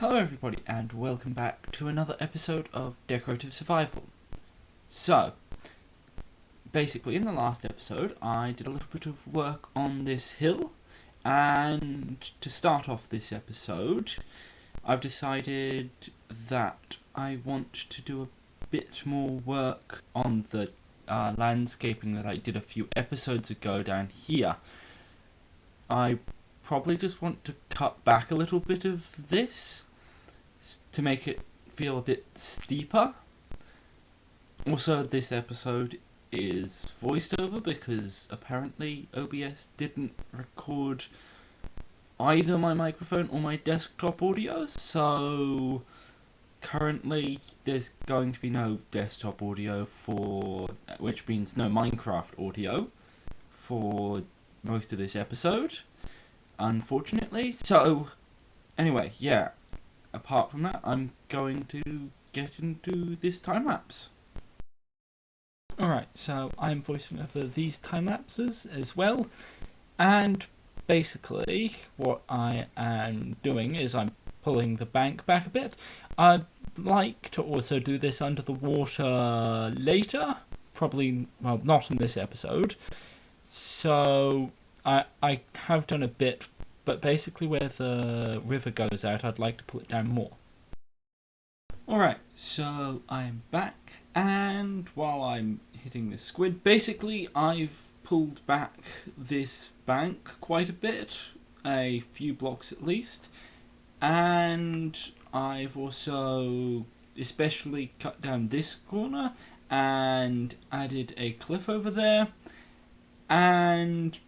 Hello everybody and welcome back to another episode of Decorative Survival. So, basically in the last episode I did a little bit of work on this hill, and to start off this episode I've decided that I want to do a bit more work on the landscaping that I did a few episodes ago down here. I probably just want to cut back a little bit of this to make it feel a bit steeper. Also, this episode is voiced over because apparently OBS didn't record either my microphone or my desktop audio, so currently there's going to be no desktop audio which means no Minecraft audio for most of this episode, unfortunately. So anyway, yeah, apart from that, I'm going to get into this time lapse. Alright, so I'm voicing over these time lapses as well, and basically what I am doing is I'm pulling the bank back a bit. I'd like to also do this under the water later, probably, well, not in this episode. So I have done a bit, but basically where the river goes out, I'd like to pull it down more. Alright, so I'm back, and while I'm hitting the squid, basically I've pulled back this bank quite a bit, a few blocks at least, and I've also especially cut down this corner and added a cliff over there, and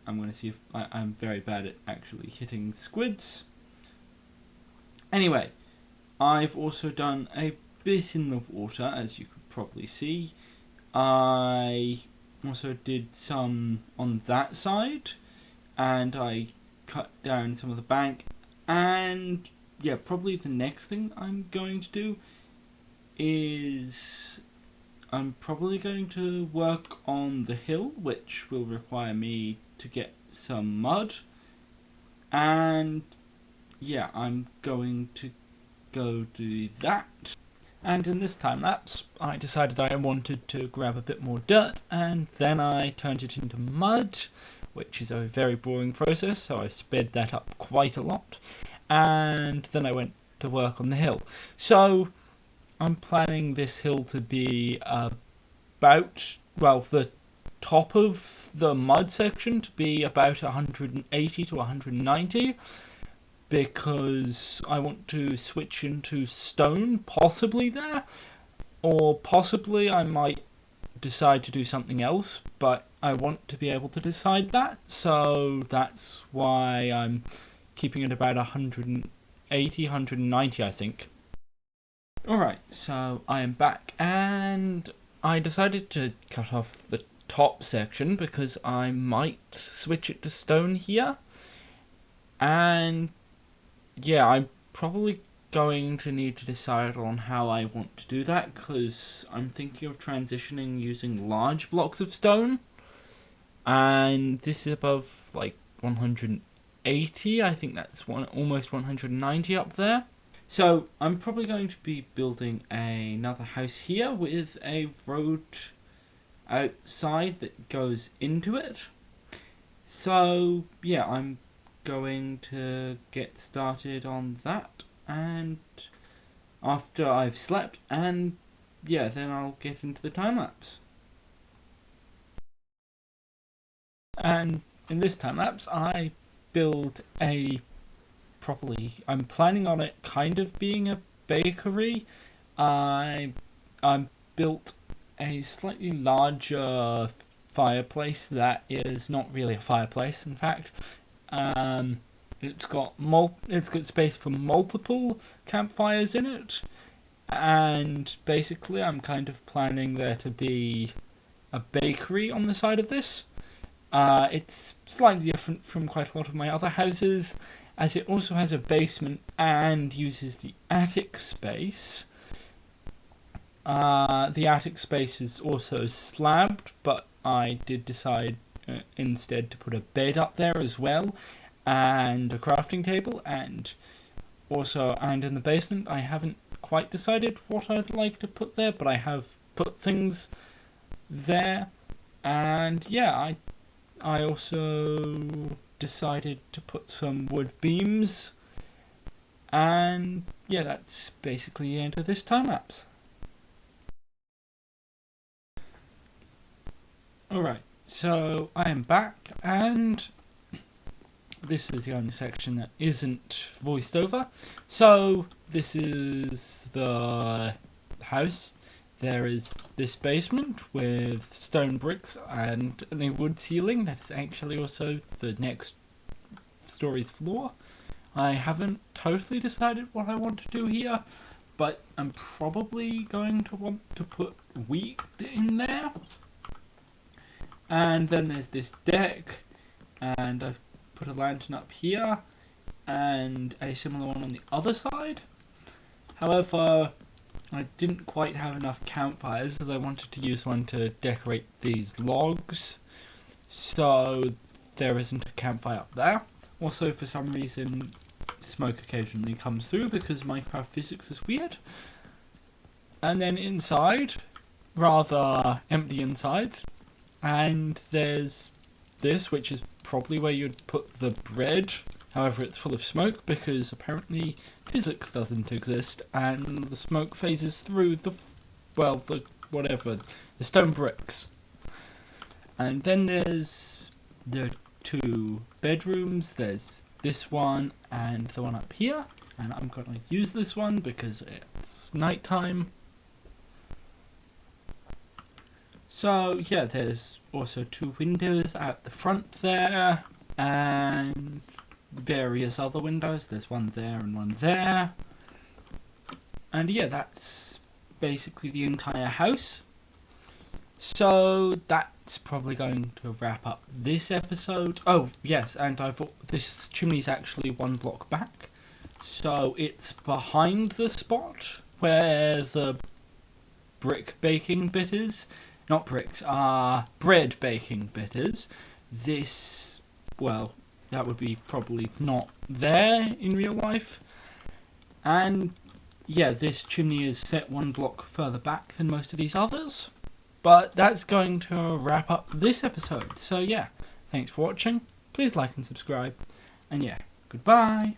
I'm going to see if I'm very bad at actually hitting squids. Anyway, I've also done a bit in the water, as you could probably see. I also did some on that side, and I cut down some of the bank, and yeah, probably the next thing I'm going to do is I'm probably going to work on the hill, which will require me to get some mud, and yeah, I'm going to go do that. And in this time lapse, I decided I wanted to grab a bit more dirt, and then I turned it into mud, which is a very boring process, so I sped that up quite a lot, and then I went to work on the hill. So I'm planning this hill to be about, well, the top of the mud section to be about 180 to 190, because I want to switch into stone possibly there, or possibly I might decide to do something else, but I want to be able to decide that, so that's why I'm keeping it about 180, 190 I think. Alright, so I am back, and I decided to cut off the top section because I might switch it to stone here, and yeah, I'm probably going to need to decide on how I want to do that, because I'm thinking of transitioning using large blocks of stone, and this is above like 180, I think that's almost 190 up there. So I'm probably going to be building another house here with a road outside that goes into it. So yeah, I'm going to get started on that, and after I've slept, and yeah, then I'll get into the time lapse. And in this time lapse I build I'm planning on it kind of being a bakery. I built a slightly larger fireplace that is not really a fireplace, in fact. It's got space for multiple campfires in it, and basically I'm kind of planning there to be a bakery on the side of this. It's slightly different from quite a lot of my other houses, as it also has a basement and uses the attic space. The attic space is also slabbed, but I did decide instead to put a bed up there as well, and a crafting table, and Also, and in the basement, I haven't quite decided what I'd like to put there, but I have put things there. And yeah, I also decided to put some wood beams. And yeah, that's basically the end of this time lapse. Alright, so I am back, and this is the only section that isn't voiced over. So this is the house. There is this basement with stone bricks and a wood ceiling. That is actually also the next story's floor. I haven't totally decided what I want to do here, but I'm probably going to want to put wheat in there. And then there's this deck, and I've put a lantern up here, and a similar one on the other side. However, I didn't quite have enough campfires, as I wanted to use one to decorate these logs, so there isn't a campfire up there. Also, for some reason, smoke occasionally comes through because Minecraft physics is weird. And then inside, rather empty insides, and there's this, which is probably where you'd put the bread. However, it's full of smoke because apparently physics doesn't exist, and the smoke phases through the stone bricks. And then there's the two bedrooms. There's this one and the one up here, and I'm going to use this one because it's nighttime. So yeah, there's also two windows at the front there, and various other windows. There's one there and one there. And yeah, that's basically the entire house. So that's probably going to wrap up this episode. Oh yes, and this chimney's actually one block back, so it's behind the spot where the brick baking bit is. Not bricks, bread baking bit is. This, well, that would be probably not there in real life. And yeah, this chimney is set one block further back than most of these others. But that's going to wrap up this episode. So yeah, thanks for watching. Please like and subscribe. And yeah, goodbye.